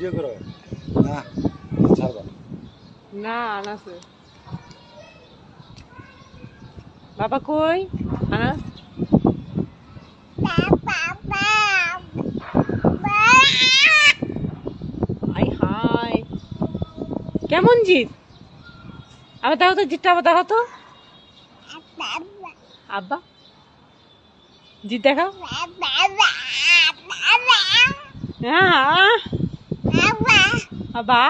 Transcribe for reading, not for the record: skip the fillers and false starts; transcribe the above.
video করো না ছাড়বা না আনাসে বাবা কই আনাস হাই হাই কেমন জিত আবার দেখো তো জিতটা আবার দেখো তো আব্বা জিত দেখাও হ্যাঁ আব্বা